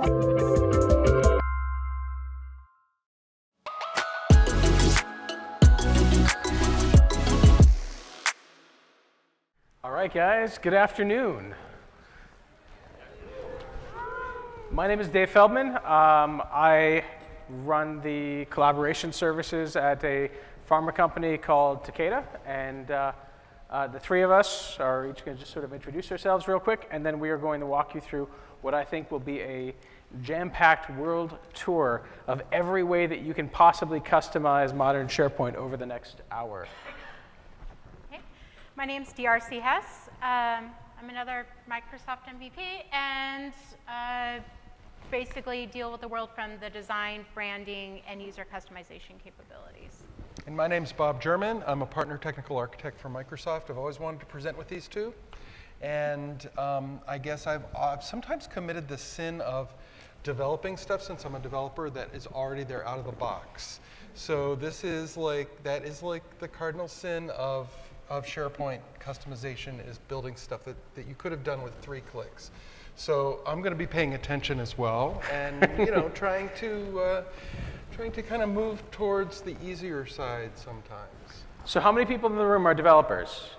All right, guys, good afternoon. My name is Dave Feldman. I run the collaboration services at a pharma company called Takeda, and the three of us are each going to just sort of introduce ourselves real quick, and then we are going to walk you through what I think will be a jam-packed world tour of every way that you can possibly customize modern SharePoint over the next hour. Okay. My name's DRC Hess. I'm another Microsoft MVP, and basically deal with the world from the design, branding, and user customization capabilities. And my name's Bob German. I'm a partner technical architect for Microsoft. I've always wanted to present with these two. And I guess I've sometimes committed the sin of developing stuff, since I'm a developer, that is already there out of the box. So this is like, that is like the cardinal sin of SharePoint customization, is building stuff that you could have done with 3 clicks. So I'm going to be paying attention as well, and trying to kind of move towards the easier side sometimes. So how many people in the room are developers?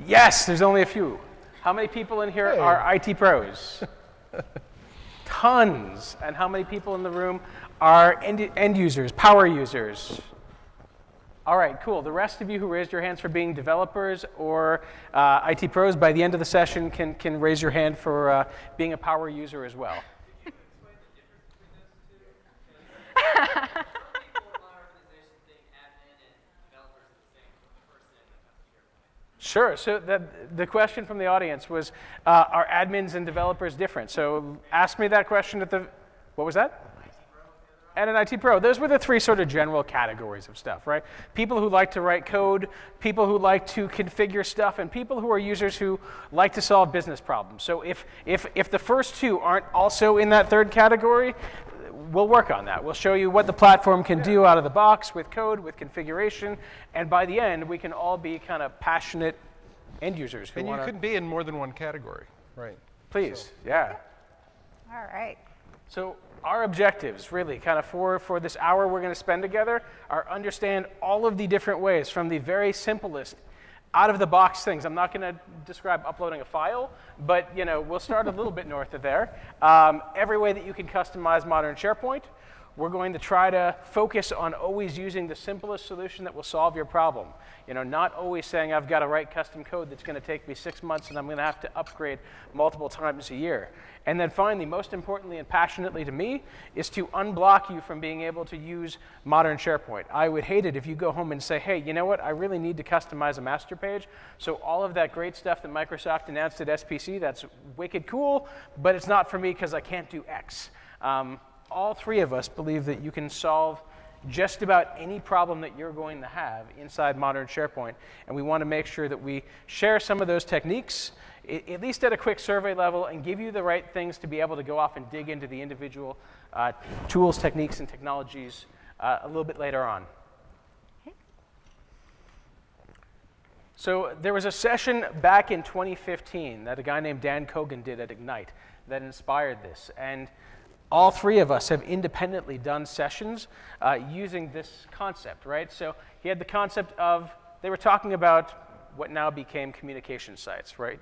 Yes, there's only a few. How many people in here are IT pros? Tons. And how many people in the room are end users, power users? All right, cool. The rest of you who raised your hands for being developers or IT pros, by the end of the session can raise your hand for being a power user as well. Could you explain the difference between those two? People in my organization think admin and developers are the same person when it comes to SharePoint. Sure. So the question from the audience was, are admins and developers different? So ask me that question at the, what was that? And an IT pro. Those were the 3 sort of general categories of stuff, right? People who like to write code, people who like to configure stuff, and people who are users who like to solve business problems. So if the first 2 aren't also in that 3rd category, we'll work on that. We'll show you what the platform can do out of the box with code, with configuration, and by the end, we can all be kind of passionate end users who want to. And you could be in more than one category, right? Please, yeah. All right. So our objectives, really, kind of for this hour we're going to spend together, are understand all of the different ways, from the very simplest, out-of-the-box things. I'm not going to describe uploading a file, but we'll start a little bit north of there. Every way that you can customize modern SharePoint. We're going to try to focus on always using the simplest solution that will solve your problem. Not always saying I've got to write custom code that's going to take me 6 months and I'm going to have to upgrade multiple times a year. And then finally, most importantly and passionately to me, is to unblock you from being able to use modern SharePoint. I would hate it if you go home and say, hey, you know what? I really need to customize a master page. So all of that great stuff that Microsoft announced at SPC, that's wicked cool, but it's not for me because I can't do X. All 3 of us believe that you can solve just about any problem that you're going to have inside modern SharePoint. And we want to make sure that we share some of those techniques, at least at a quick survey level, and give you the right things to be able to go off and dig into the individual tools, techniques, and technologies a little bit later on. Okay. So there was a session back in 2015 that a guy named Dan Kogan did at Ignite that inspired this. And all 3 of us have independently done sessions using this concept, right? So he had the concept of, they were talking about what now became communication sites, right?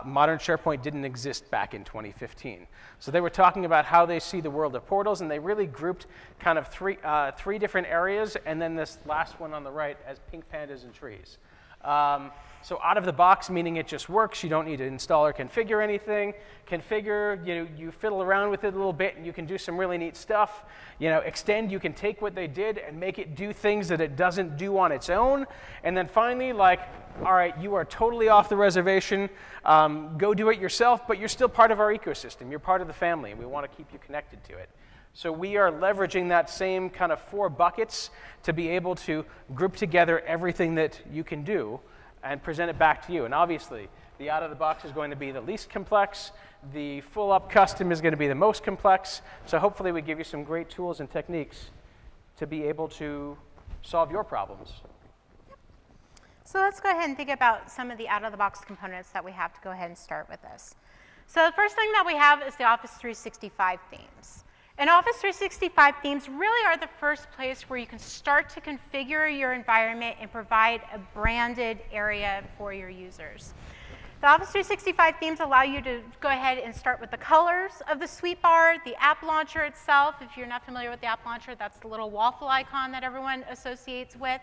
Modern SharePoint didn't exist back in 2015. So they were talking about how they see the world of portals, and they really grouped kind of 3 different areas, and then this last one on the right as pink pandas and trees. So out of the box, meaning it just works. You don't need to install or configure anything. Configure, you fiddle around with it a little bit, and you can do some really neat stuff. Extend, you can take what they did and make it do things that it doesn't do on its own. And then finally, like, all right, you are totally off the reservation. Go do it yourself, but you're still part of our ecosystem. You're part of the family, and we want to keep you connected to it. So we are leveraging that same kind of 4 buckets to be able to group together everything that you can do and present it back to you. And obviously, the out-of-the-box is going to be the least complex. The full-up custom is going to be the most complex. So hopefully we give you some great tools and techniques to be able to solve your problems. So let's go ahead and think about some of the out-of-the-box components that we have to go ahead and start with this. So the first thing that we have is the Office 365 themes. And Office 365 themes really are the first place where you can start to configure your environment and provide a branded area for your users. The Office 365 themes allow you to go ahead and start with the colors of the suite bar, the app launcher itself. If you're not familiar with the app launcher, that's the little waffle icon that everyone associates with.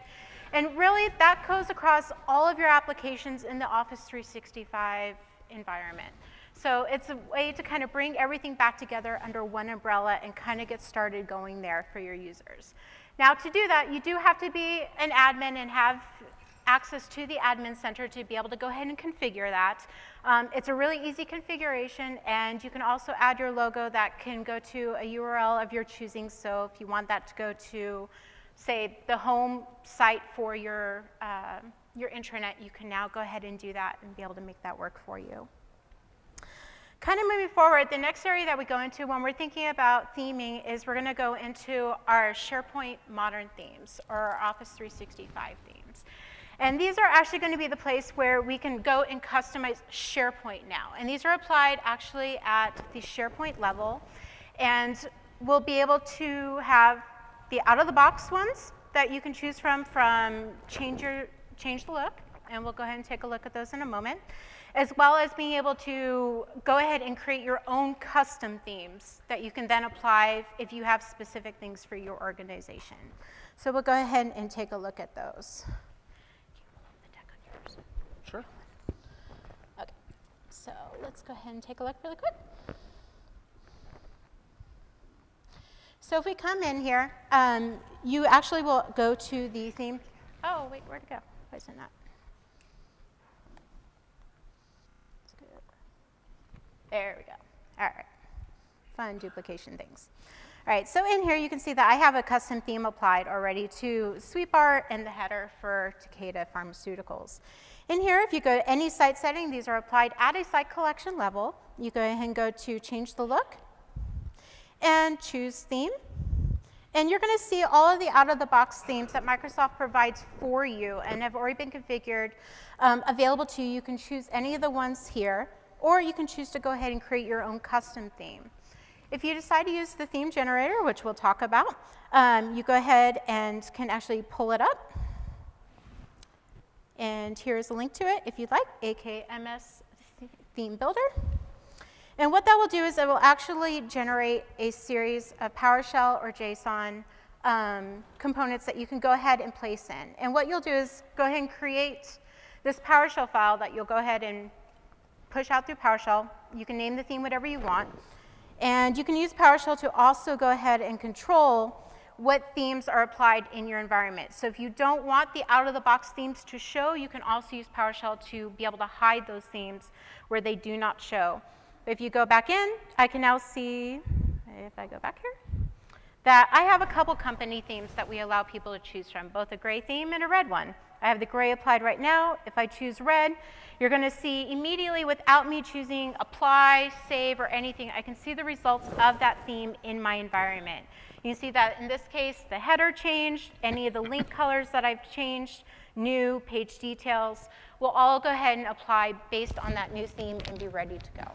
And really, that goes across all of your applications in the Office 365 environment. So it's a way to kind of bring everything back together under one umbrella and kind of get started going there for your users. Now, to do that, you do have to be an admin and have access to the admin center to be able to go ahead and configure that. It's a really easy configuration, and you can also add your logo that can go to a URL of your choosing. So if you want that to go to, say, the home site for your intranet, you can now go ahead and do that and be able to make that work for you. Kind of moving forward, the next area that we go into when we're thinking about theming is we're going to go into our SharePoint modern themes, or our Office 365 themes. And these are actually going to be the place where we can go and customize SharePoint now. And these are applied actually at the SharePoint level. And we'll be able to have the out-of-the-box ones that you can choose from change the look. And we'll go ahead and take a look at those in a moment, as well as being able to go ahead and create your own custom themes that you can then apply if you have specific things for your organization. So we'll go ahead and take a look at those. Sure. Okay, so let's go ahead and take a look really quick. So if we come in here, you actually will go to the theme. Oh, wait, where'd it go? Why is it not? There we go. All right. Fun duplication things. All right, so in here you can see that I have a custom theme applied already to SweetBar and the header for Takeda Pharmaceuticals. In here, if you go to any site setting, these are applied at a site collection level. You go ahead and go to change the look and choose theme. And you're going to see all of the out-of-the-box themes that Microsoft provides for you and have already been configured, available to you. You can choose any of the ones here, or you can choose to go ahead and create your own custom theme. If you decide to use the theme generator, which we'll talk about, you go ahead and can actually pull it up. And here's a link to it if you'd like, AKMS Theme Builder. And what that will do is it will actually generate a series of PowerShell or JSON components that you can go ahead and place in. And what you'll do is go ahead and create this PowerShell file that you'll go ahead and push out through PowerShell. You can name the theme whatever you want. And you can use PowerShell to also go ahead and control what themes are applied in your environment. So if you don't want the out-of-the-box themes to show, you can also use PowerShell to be able to hide those themes where they do not show. If you go back in, I can now see, if I go back here, that I have a couple company themes that we allow people to choose from, both a gray theme and a red one. I have the gray applied right now. If I choose red, you're going to see immediately, without me choosing apply, save, or anything, I can see the results of that theme in my environment. You can see that in this case, the header changed, any of the link colors that I've changed, new page details, will all go ahead and apply based on that new theme and be ready to go.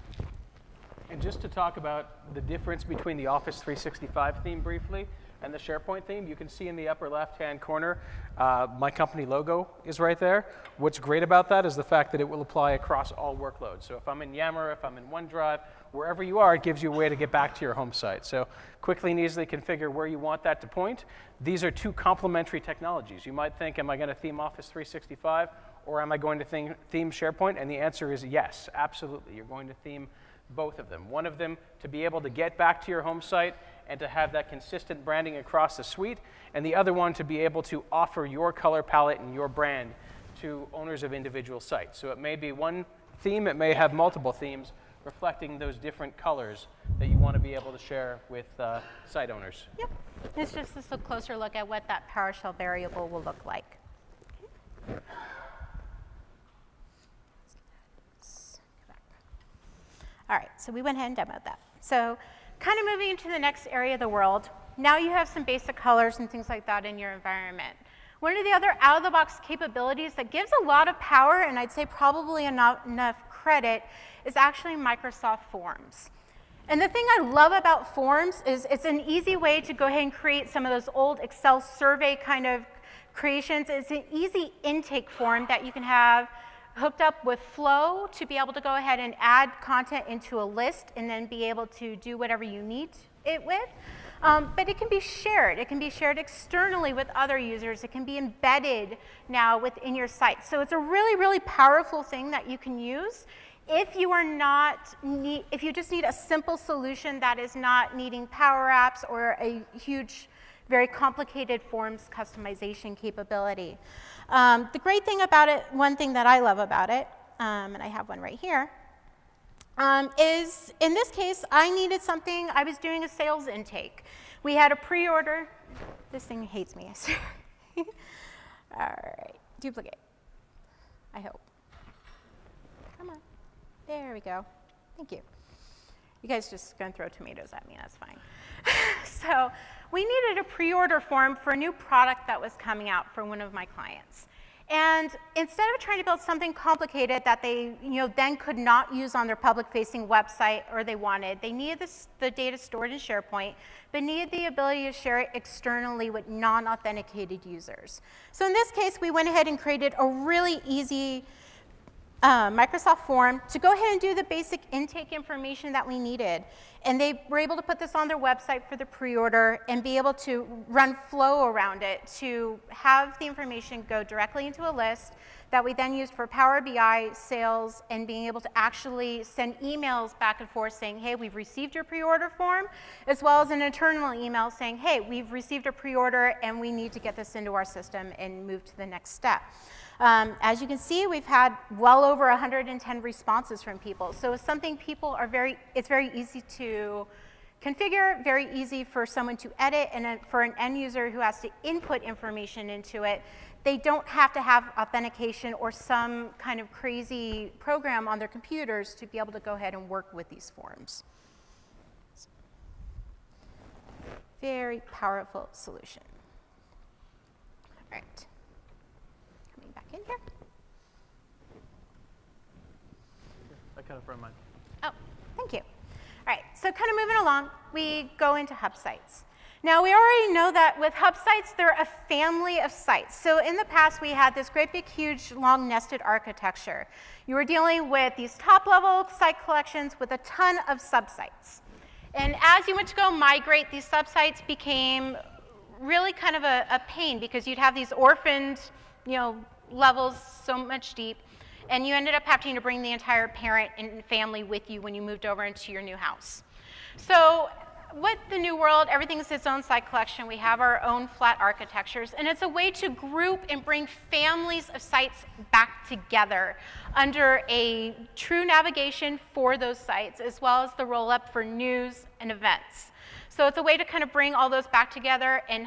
And just to talk about the difference between the Office 365 theme briefly and the SharePoint theme, you can see in the upper left-hand corner, my company logo is right there. What's great about that is the fact that it will apply across all workloads. So if I'm in Yammer, if I'm in OneDrive, wherever you are, it gives you a way to get back to your home site. So quickly and easily configure where you want that to point. These are two complementary technologies. You might think, am I going to theme Office 365 or am I going to theme SharePoint? And the answer is yes, absolutely. You're going to theme both of them. One of them to be able to get back to your home site and to have that consistent branding across the suite, and the other one to be able to offer your color palette and your brand to owners of individual sites. So it may be one theme, it may have multiple themes reflecting those different colors that you want to be able to share with site owners. Yep. It's just a closer look at what that PowerShell variable will look like. Okay. All right, so we went ahead and demoed that. So kind of moving into the next area of the world, now you have some basic colors and things like that in your environment. One of the other out-of-the-box capabilities that gives a lot of power, and I'd say probably enough credit is actually Microsoft Forms. And the thing I love about Forms is it's an easy way to go ahead and create some of those old Excel survey kind of creations. It's an easy intake form that you can have hooked up with Flow to be able to go ahead and add content into a list and then be able to do whatever you need it with. But it can be shared. It can be shared externally with other users. It can be embedded now within your site. So it's a really, really powerful thing that you can use if you are if you just need a simple solution that is not needing PowerApps or a huge, very complicated forms customization capability. The great thing about it, one thing that I love about it, and I have one right here, is in this case, I needed something, I was doing a sales intake. We had a pre-order. This thing hates me, I swear. All right, duplicate, I hope. Come on, there we go. Thank you. You guys just gonna throw tomatoes at me, that's fine. So we needed a pre-order form for a new product that was coming out for one of my clients. And instead of trying to build something complicated that they then could not use on their public-facing website or they needed the data stored in SharePoint, but needed the ability to share it externally with non-authenticated users. So in this case, we went ahead and created a really easy Microsoft form to go ahead and do the basic intake information that we needed. And they were able to put this on their website for the pre-order and be able to run Flow around it to have the information go directly into a list that we then used for Power BI, sales, and being able to actually send emails back and forth saying, hey, we've received your pre-order form, as well as an internal email saying, hey, we've received a pre-order and we need to get this into our system and move to the next step. As you can see, we've had well over 110 responses from people. So it's something people are it's very easy to configure, very easy for someone to edit, and then for an end user who has to input information into it, they don't have to have authentication or some kind of crazy program on their computers to be able to go ahead and work with these forms. Very powerful solution. All right. In here. I kind of brought mine. Oh, thank you. All right, so kind of moving along, we go into hub sites. Now, we already know that with hub sites, they're a family of sites. So in the past, we had this great big, huge, long nested architecture. You were dealing with these top-level site collections with a ton of subsites. And as you went to go migrate, these subsites became really kind of a pain because you'd have these orphaned, levels so much deep, and you ended up having to bring the entire parent and family with you when you moved over into your new house. So with the new world, everything's its own site collection. We have our own flat architectures, and it's a way to group and bring families of sites back together under a true navigation for those sites, as well as the roll-up for news and events. So it's a way to kind of bring all those back together and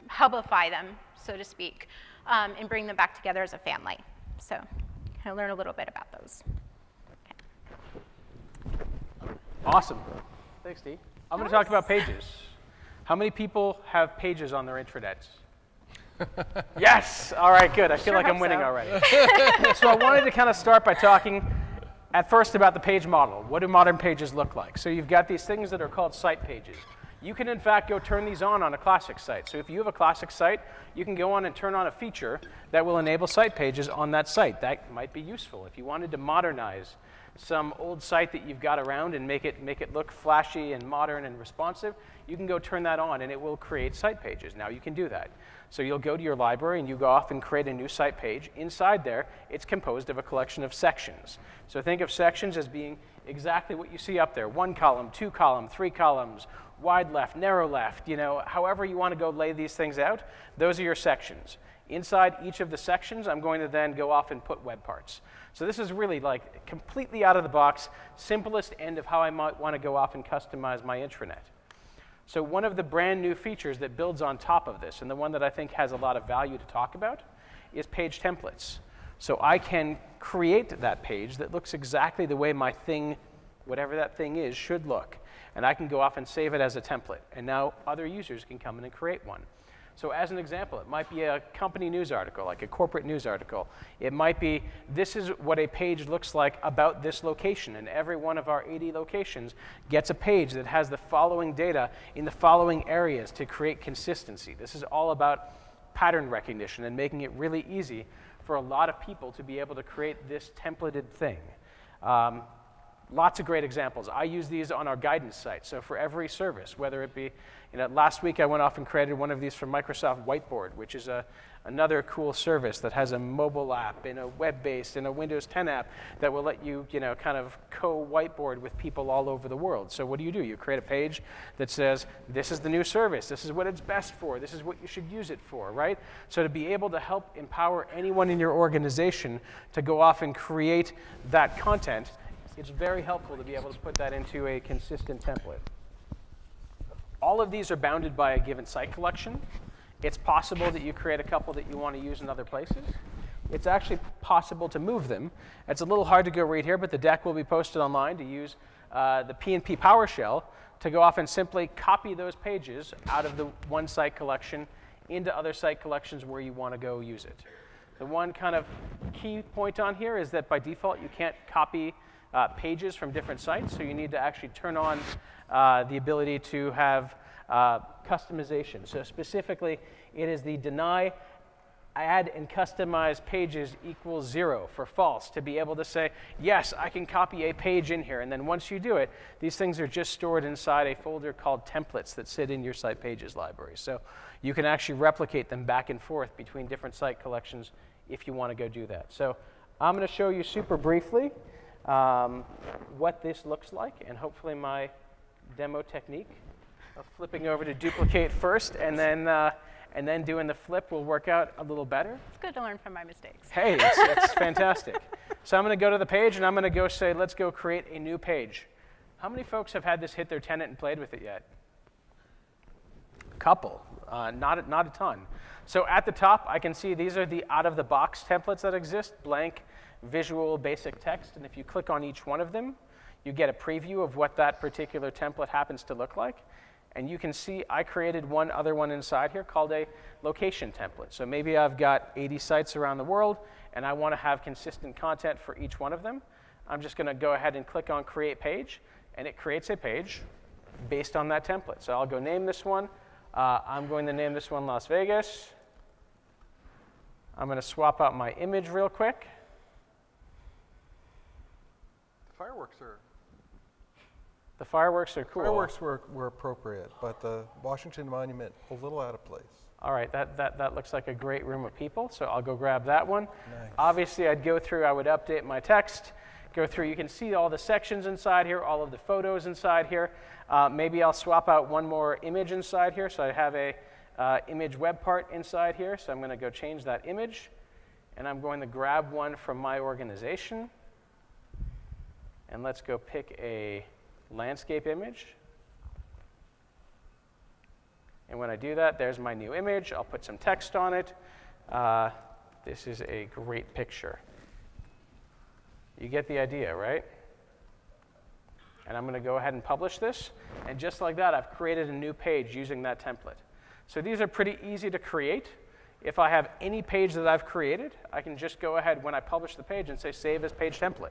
hubify them, so to speak. And bring them back together as a family. So I'll learn a little bit about those. Okay. Awesome. Thanks, Dee. I'm going to talk about pages. How many people have pages on their intranets? Yes! All right, good. I feel like I'm winning already. So I wanted to kind of start by talking at first about the page model. What do modern pages look like? So you've got these things that are called site pages. You can, in fact, go turn these on a classic site. So if you have a classic site, you can go on and turn on a feature that will enable site pages on that site. That might be useful. If you wanted to modernize some old site that you've got around and make it look flashy and modern and responsive, you can go turn that on, and it will create site pages. Now you can do that. So you'll go to your library, and you go off and create a new site page. Inside there, it's composed of a collection of sections. So think of sections as being exactly what you see up there. 1 column, 2 column, 3 columns, wide left, narrow left, however you want to go lay these things out, those are your sections. Inside each of the sections, I'm going to then go off and put web parts. So this is really like completely out of the box, simplest end of how I might want to go off and customize my intranet. So one of the brand new features that builds on top of this, and the one that I think has a lot of value to talk about, is page templates. So I can create that page that looks exactly the way my thing, whatever that thing is, should look. And I can go off and save it as a template. And now other users can come in and create one. So as an example, it might be a company news article, like a corporate news article. It might be, this is what a page looks like about this location, and every one of our 80 locations gets a page that has the following data in the following areas to create consistency. This is all about pattern recognition and making it really easy for a lot of people to be able to create this templated thing. Lots of great examples. I use these on our guidance site. So for every service, whether it be, last week I went off and created one of these for Microsoft Whiteboard, which is another cool service that has a mobile app and a web-based and a Windows 10 app that will let you, kind of co-whiteboard with people all over the world. So what do? You create a page that says, this is the new service, this is what it's best for, this is what you should use it for, right? So to be able to help empower anyone in your organization to go off and create that content, it's very helpful to be able to put that into a consistent template. All of these are bounded by a given site collection. It's possible that you create a couple that you want to use in other places. It's actually possible to move them. It's a little hard to go read here, but the deck will be posted online to use the PnP PowerShell to go off and simply copy those pages out of the one site collection into other site collections where you want to go use it. The one kind of key point on here is that by default, you can't copy pages from different sites, so you need to actually turn on the ability to have customization. So specifically, it is the deny add and customize pages equals 0 for false, to be able to say, yes, I can copy a page in here. And then once you do it, these things are just stored inside a folder called templates that sit in your site pages library. So you can actually replicate them back and forth between different site collections if you want to go do that. So I'm going to show you super briefly what this looks like, and hopefully my demo technique of flipping over to duplicate first and then doing the flip will work out a little better. It's good to learn from my mistakes. Hey, it's fantastic. So I'm going to go to the page, and I'm going to go say, let's go create a new page. How many folks have had this hit their tenant and played with it yet? A couple, not a ton. So at the top, I can see these are the out-of-the-box templates that exist, blank, visual, basic text. And if you click on each one of them, you get a preview of what that particular template happens to look like. And you can see I created one other one inside here called a location template. So maybe I've got 80 sites around the world, and I want to have consistent content for each one of them. I'm just going to go ahead and click on Create Page, and it creates a page based on that template. So I'll go name this one. I'm going to name this one Las Vegas. I'm going to swap out my image real quick. The fireworks are cool. Fireworks were appropriate, but the Washington Monument, a little out of place. All right, that looks like a great room of people, so I'll go grab that one. Nice. Obviously, I would update my text, go through. You can see all the sections inside here, all of the photos inside here. Maybe I'll swap out one more image inside here, so I have a image web part inside here, so I'm going to go change that image, and I'm going to grab one from my organization, and let's go pick a landscape image. And when I do that, there's my new image. I'll put some text on it. This is a great picture. You get the idea, right? And I'm going to go ahead and publish this. And just like that, I've created a new page using that template. So these are pretty easy to create. If I have any page that I've created, I can just go ahead when I publish the page and say Save as Page Template.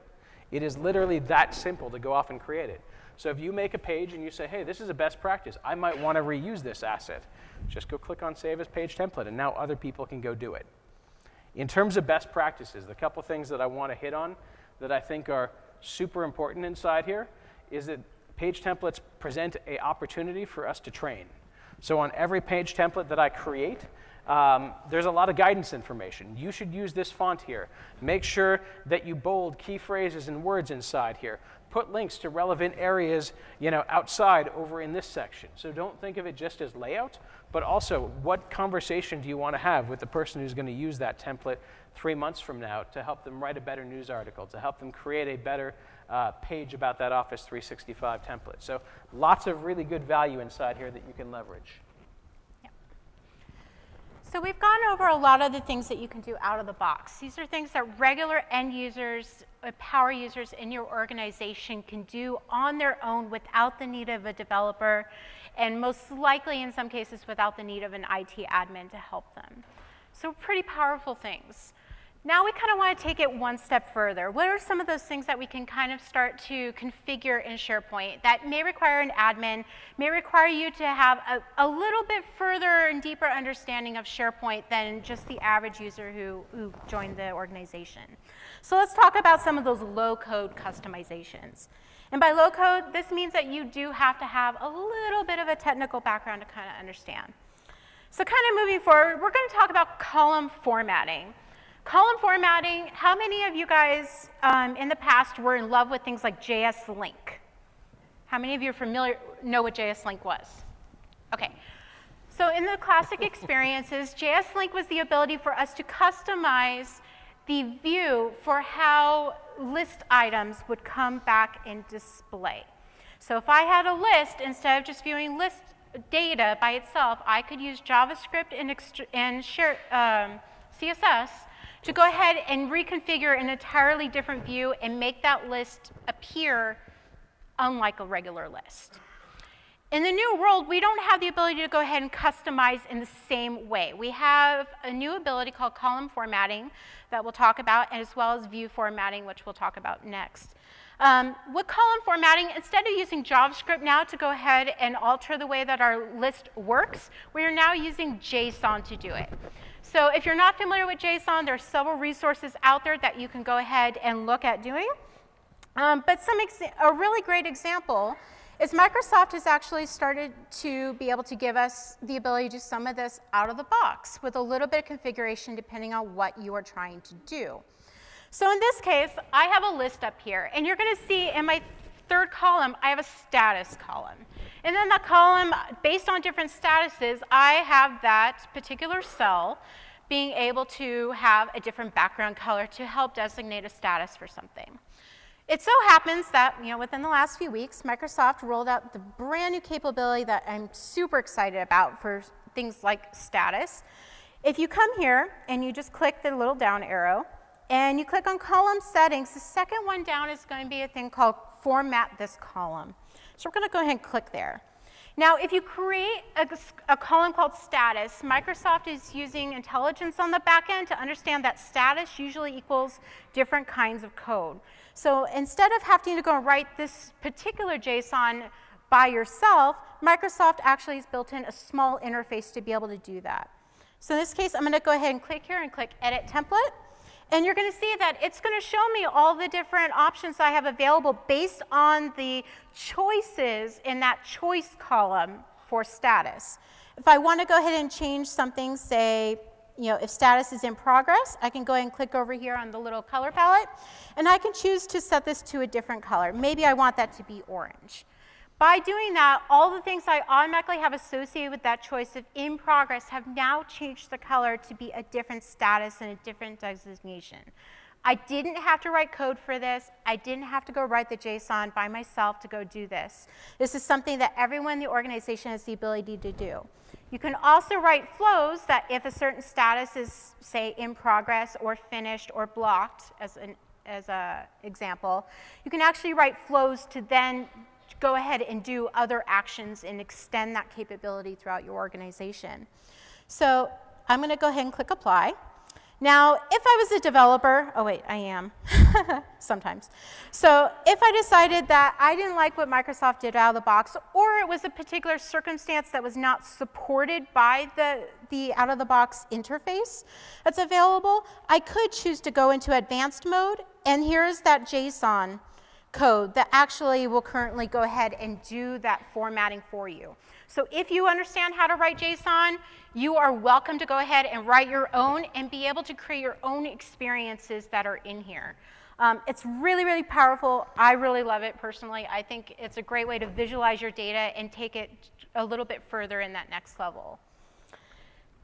It is literally that simple to go off and create it. So if you make a page and you say, hey, this is a best practice, I might want to reuse this asset, just go click on Save as Page Template, and now other people can go do it. In terms of best practices, the couple things that I want to hit on that I think are super important inside here is that page templates present an opportunity for us to train. So on every page template that I create, there's a lot of guidance information. You should use this font here. Make sure that you bold key phrases and words inside here. Put links to relevant areas, outside over in this section. So don't think of it just as layout, but also what conversation do you want to have with the person who's going to use that template 3 months from now to help them write a better news article, to help them create a better page about that Office 365 template. So lots of really good value inside here that you can leverage. So we've gone over a lot of the things that you can do out of the box. These are things that regular end users, power users in your organization can do on their own without the need of a developer, and most likely in some cases without the need of an IT admin to help them. So pretty powerful things. Now we kind of want to take it one step further. What are some of those things that we can kind of start to configure in SharePoint that may require an admin, may require you to have a little bit further and deeper understanding of SharePoint than just the average user who joined the organization? So let's talk about some of those low-code customizations. And by low-code, this means that you do have to have a little bit of a technical background to kind of understand. So kind of moving forward, we're going to talk about column formatting. Column formatting, how many of you guys in the past were in love with things like JS Link? How many of you are know what JS Link was? Okay. So in the classic experiences, JS Link was the ability for us to customize the view for how list items would come back and display. So if I had a list, instead of just viewing list data by itself, I could use JavaScript and CSS to go ahead and reconfigure an entirely different view and make that list appear unlike a regular list. In the new world, we don't have the ability to go ahead and customize in the same way. We have a new ability called column formatting that we'll talk about, as well as view formatting, which we'll talk about next. With column formatting, instead of using JavaScript now to go ahead and alter the way that our list works, we are now using JSON to do it. So if you're not familiar with JSON, there are several resources out there that you can go ahead and look at doing. But a really great example is Microsoft has actually started to be able to give us the ability to do some of this out of the box with a little bit of configuration depending on what you are trying to do. So in this case, I have a list up here, and you're going to see in my third column, I have a status column. And then that column, based on different statuses, I have that particular cell being able to have a different background color to help designate a status for something. It so happens that, within the last few weeks, Microsoft rolled out the brand new capability that I'm super excited about for things like status. If you come here and you just click the little down arrow, and you click on column settings, the second one down is going to be a thing called format this column. So we're going to go ahead and click there. Now, if you create a column called status, Microsoft is using intelligence on the back end to understand that status usually equals different kinds of code. So instead of having to go and write this particular JSON by yourself, Microsoft actually has built in a small interface to be able to do that. So in this case, I'm going to go ahead and click here and click Edit Template. And you're going to see that it's going to show me all the different options I have available based on the choices in that choice column for status. If I want to go ahead and change something, say, if status is in progress, I can go ahead and click over here on the little color palette, and I can choose to set this to a different color. Maybe I want that to be orange. By doing that, all the things I automatically have associated with that choice of in progress have now changed the color to be a different status and a different designation. I didn't have to write code for this. I didn't have to go write the JSON by myself to go do this. This is something that everyone in the organization has the ability to do. You can also write flows that if a certain status is, say, in progress or finished or blocked, as an example, you can actually write flows to then go ahead and do other actions and extend that capability throughout your organization. So I'm going to go ahead and click Apply. Now, if I was a developer, oh wait, I am, sometimes. So if I decided that I didn't like what Microsoft did out of the box, or it was a particular circumstance that was not supported by the out-of-the-box interface that's available, I could choose to go into advanced mode, and here's that JSON code that actually will currently go ahead and do that formatting for you. So if you understand how to write JSON, you are welcome to go ahead and write your own and be able to create your own experiences that are in here. It's really, really powerful. I really love it personally. I think it's a great way to visualize your data and take it a little bit further in that next level.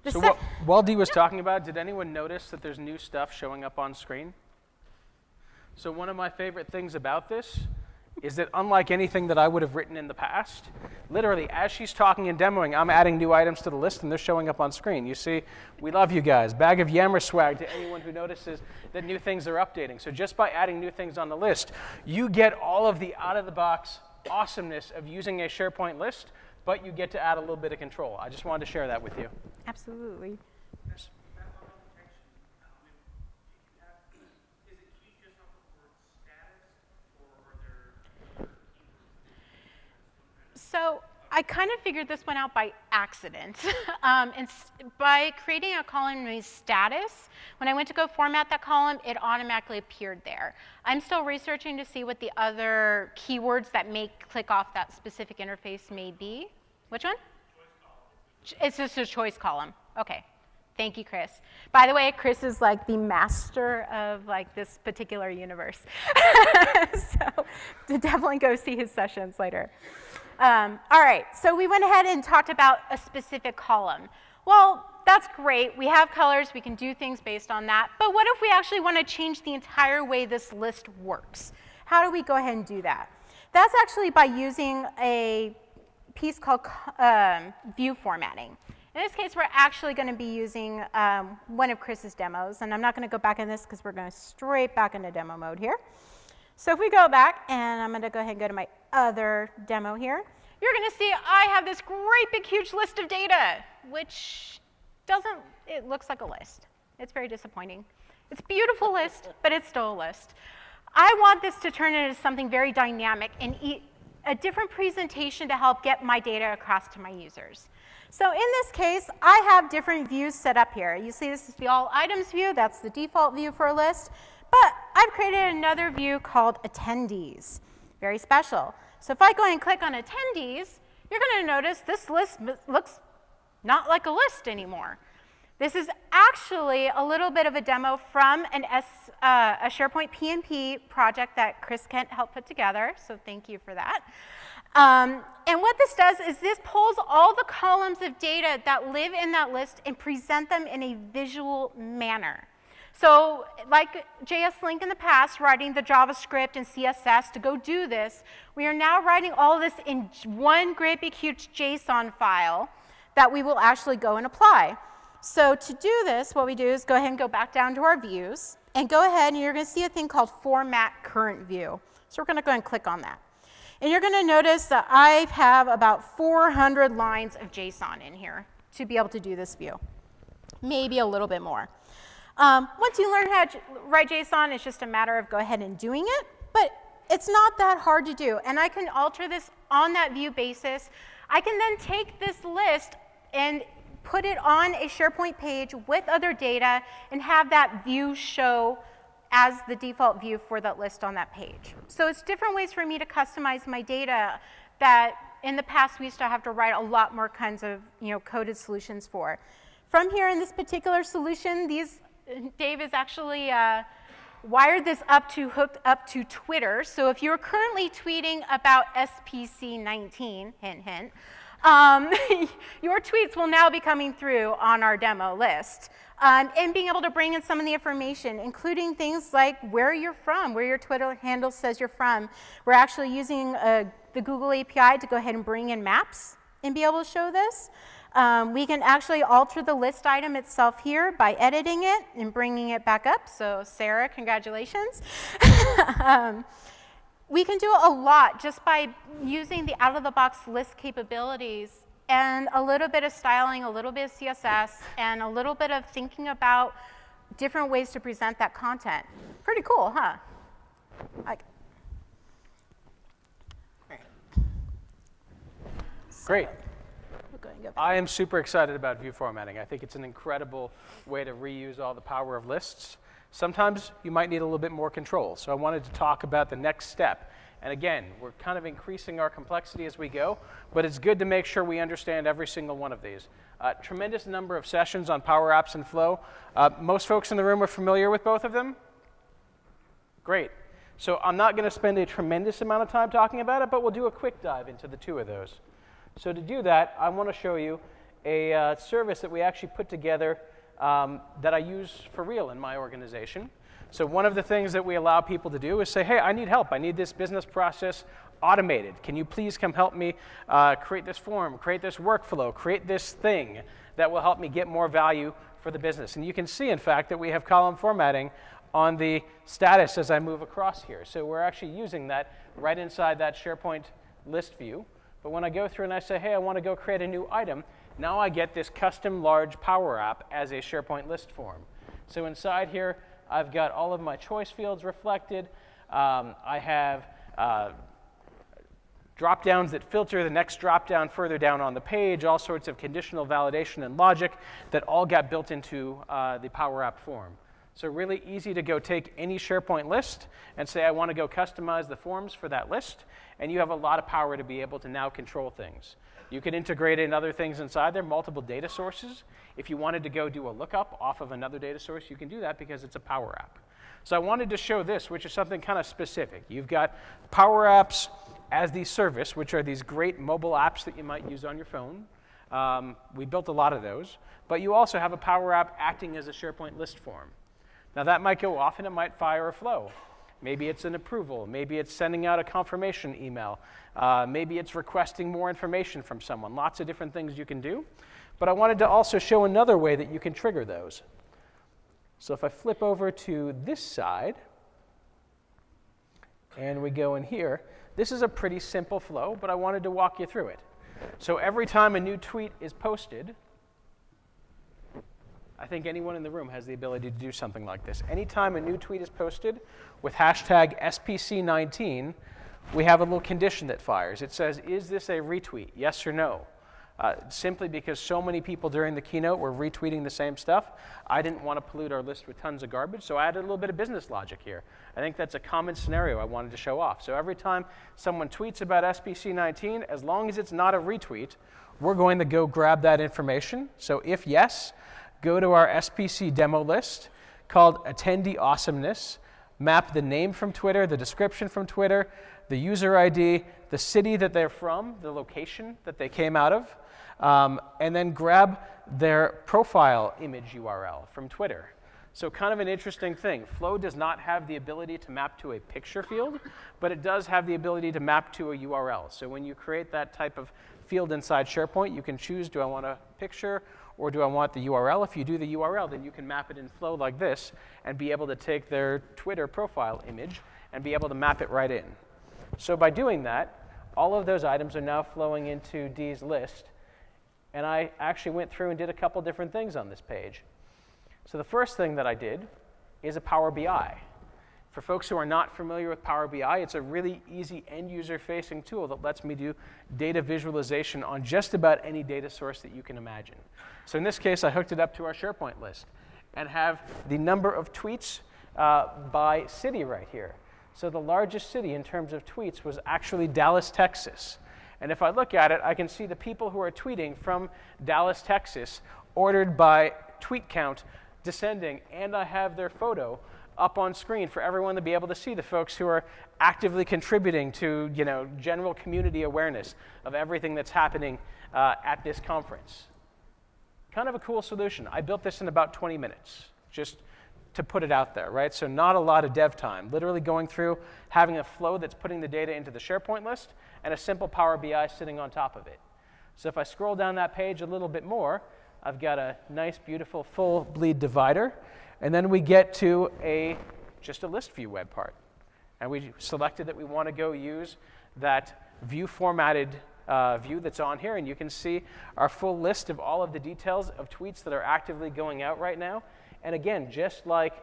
So while Dee was talking about it, did anyone notice that there's new stuff showing up on screen? So one of my favorite things about this is that unlike anything that I would have written in the past, literally as she's talking and demoing, I'm adding new items to the list and they're showing up on screen. You see, we love you guys. Bag of Yammer swag to anyone who notices that new things are updating. So just by adding new things on the list, you get all of the out-of-the-box awesomeness of using a SharePoint list, but you get to add a little bit of control. I just wanted to share that with you. Absolutely. So I kind of figured this one out by accident. By creating a column named status, when I went to go format that column, it automatically appeared there. I'm still researching to see what the other keywords that make click off that specific interface may be. Which one? Choice column. It's just a choice column. OK. Thank you, Chris. By the way, Chris is like the master of like this particular universe. So definitely go see his sessions later. All right, so we went ahead and talked about a specific column. Well, that's great. We have colors. We can do things based on that. But what if we actually want to change the entire way this list works? How do we go ahead and do that? That's actually by using a piece called view formatting. In this case, we're actually going to be using one of Chris's demos. And I'm not going to go back in this because we're going straight back into demo mode here. So if we go back, and I'm going to go ahead and go to my other demo here, you're going to see I have this great big huge list of data, which doesn't, it looks like a list. It's very disappointing. It's a beautiful list, but it's still a list. I want this to turn into something very dynamic and a different presentation to help get my data across to my users. So in this case, I have different views set up here. You see this is the all items view. That's the default view for a list. But I've created another view called attendees. Very special. So if I go and click on attendees, you're going to notice this list looks not like a list anymore. This is actually a little bit of a demo from a SharePoint PnP project that Chris Kent helped put together. So thank you for that. And what this does is this pulls all the columns of data that live in that list and present them in a visual manner. So like JS Link in the past, writing the JavaScript and CSS to go do this, we are now writing all this in one great big huge JSON file that we will actually go and apply. So to do this, what we do is go ahead and go back down to our views, and go ahead and you're going to see a thing called Format Current View. So we're going to go ahead and click on that. And you're going to notice that I have about 400 lines of JSON in here to be able to do this view. Maybe a little bit more. Once you learn how to write JSON, it's just a matter of go ahead and doing it. But it's not that hard to do. And I can alter this on that view basis. I can then take this list and put it on a SharePoint page with other data and have that view show as the default view for that list on that page. So it's different ways for me to customize my data that in the past we used to have to write a lot more kinds of coded solutions for. From here in this particular solution, Dave has actually wired this hooked up to Twitter. So if you're currently tweeting about SPC19, hint, hint, your tweets will now be coming through on our demo list. And being able to bring in some of the information, including things like where you're from, where your Twitter handle says you're from. We're actually using the Google API to go ahead and bring in maps and be able to show this. We can actually alter the list item itself here by editing it and bringing it back up. So Sarah, congratulations. We can do a lot just by using the out-of-the-box list capabilities and a little bit of styling, a little bit of CSS, and a little bit of thinking about different ways to present that content. Pretty cool, huh? Great. I am super excited about view formatting. I think it's an incredible way to reuse all the power of lists. Sometimes you might need a little bit more control. So I wanted to talk about the next step. And again, we're kind of increasing our complexity as we go, but it's good to make sure we understand every single one of these. Tremendous number of sessions on PowerApps and Flow. Most folks in the room are familiar with both of them? Great. So I'm not going to spend a tremendous amount of time talking about it, but we'll do a quick dive into the two of those. So to do that, I want to show you a service that we actually put together that I use for real in my organization. So one of the things that we allow people to do is say, hey, I need help. I need this business process automated. Can you please come help me create this form, create this workflow, create this thing that will help me get more value for the business? And you can see, in fact, that we have column formatting on the status as I move across here. So we're actually using that right inside that SharePoint list view. But when I go through and I say, hey, I want to go create a new item, now I get this custom large Power App as a SharePoint list form. So inside here, I've got all of my choice fields reflected. I have drop-downs that filter the next drop-down further down on the page, all sorts of conditional validation and logic that all got built into the Power App form. So really easy to go take any SharePoint list and say, I want to go customize the forms for that list, and you have a lot of power to be able to now control things. You can integrate in other things inside there, multiple data sources. If you wanted to go do a lookup off of another data source, you can do that because it's a Power App. So I wanted to show this, which is something kind of specific. You've got Power Apps as the service, which are these great mobile apps that you might use on your phone. We built a lot of those. But you also have a Power App acting as a SharePoint list form. Now that might go off and it might fire a flow. Maybe it's an approval. Maybe it's sending out a confirmation email. Maybe it's requesting more information from someone. Lots of different things you can do. But I wanted to also show another way that you can trigger those. So if I flip over to this side, and we go in here, this is a pretty simple flow, but I wanted to walk you through it. So every time a new tweet is posted, I think anyone in the room has the ability to do something like this. Anytime a new tweet is posted with hashtag SPC19, we have a little condition that fires. It says, is this a retweet, yes or no? Simply because so many people during the keynote were retweeting the same stuff, I didn't want to pollute our list with tons of garbage, so I added a little bit of business logic here. I think that's a common scenario I wanted to show off. So every time someone tweets about SPC19, as long as it's not a retweet, we're going to go grab that information. So if yes, go to our SPC demo list called Attendee Awesomeness, map the name from Twitter, the description from Twitter, the user ID, the city that they're from, the location that they came out of, and then grab their profile image URL from Twitter. So kind of an interesting thing. Flow does not have the ability to map to a picture field, but it does have the ability to map to a URL. So when you create that type of field inside SharePoint, you can choose, do I want a picture or do I want the URL? If you do the URL, then you can map it in Flow like this and be able to take their Twitter profile image and be able to map it right in. So by doing that, all of those items are now flowing into Dee's list. And I actually went through and did a couple different things on this page. So the first thing that I did is a Power BI. For folks who are not familiar with Power BI, it's a really easy end-user facing tool that lets me do data visualization on just about any data source that you can imagine. So in this case, I hooked it up to our SharePoint list and have the number of tweets by city right here. So the largest city in terms of tweets was actually Dallas, Texas. And if I look at it, I can see the people who are tweeting from Dallas, Texas, ordered by tweet count descending, and I have their photo up on screen for everyone to be able to see the folks who are actively contributing to, general community awareness of everything that's happening at this conference. Kind of a cool solution. I built this in about 20 minutes, just to put it out there, right? So not a lot of dev time. Literally going through, having a flow that's putting the data into the SharePoint list, and a simple Power BI sitting on top of it. So if I scroll down that page a little bit more, I've got a nice, beautiful, full bleed divider. And then we get to just a list view web part. And we selected that we want to go use that view formatted view that's on here. And you can see our full list of all of the details of tweets that are actively going out right now. And again, just like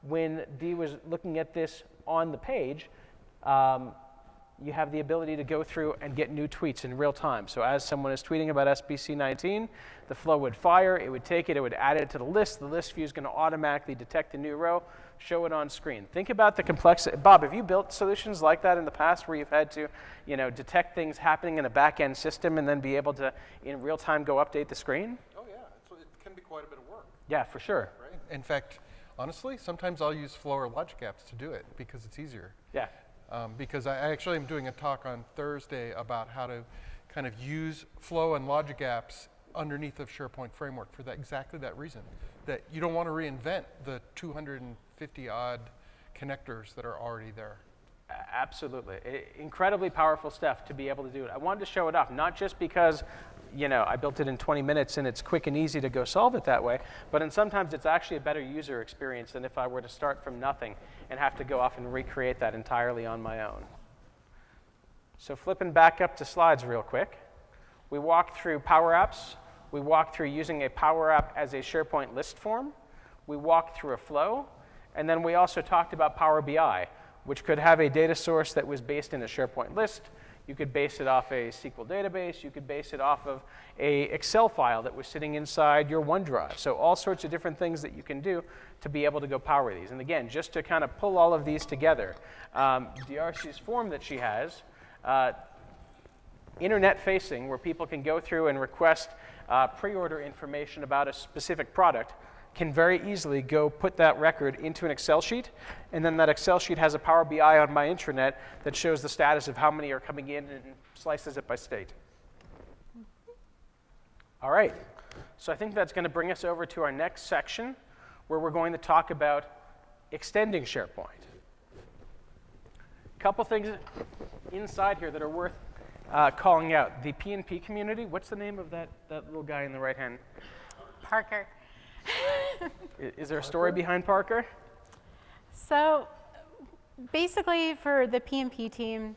when Dee was looking at this on the page, you have the ability to go through and get new tweets in real time. So as someone is tweeting about SPC19, the flow would fire, it would take it, it would add it to the list view is going to automatically detect a new row, show it on screen. Think about the complexity. Bob, have you built solutions like that in the past where you've had to detect things happening in a back-end system and then be able to, in real time, go update the screen? Oh yeah, it can be quite a bit of work. Yeah, for sure. Right? In fact, honestly, sometimes I'll use Flow or Logic Apps to do it because it's easier. Yeah. Because I actually am doing a talk on Thursday about how to kind of use Flow and Logic Apps underneath of SharePoint Framework for exactly that reason, that you don't want to reinvent the 250-odd connectors that are already there. Absolutely. Incredibly powerful stuff to be able to do it. I wanted to show it off, not just because, I built it in 20 minutes and it's quick and easy to go solve it that way, but sometimes it's actually a better user experience than if I were to start from nothing and have to go off and recreate that entirely on my own. So flipping back up to slides real quick, we walked through PowerApps. We walked through using a Power App as a SharePoint list form. We walked through a flow. And then we also talked about Power BI, which could have a data source that was based in a SharePoint list. You could base it off a SQL database. You could base it off of an Excel file that was sitting inside your OneDrive. So all sorts of different things that you can do to be able to go power these. And again, just to kind of pull all of these together, DRC's form that she has, internet-facing, where people can go through and request pre-order information about a specific product, can very easily go put that record into an Excel sheet, and then that Excel sheet has a Power BI on my intranet that shows the status of how many are coming in and slices it by state. All right, so I think that's going to bring us over to our next section, where we're going to talk about extending SharePoint. A couple things inside here that are worth calling out. The PNP community, what's the name of that little guy in the right hand? Parker. Is there a story behind Parker? So basically for the PNP team,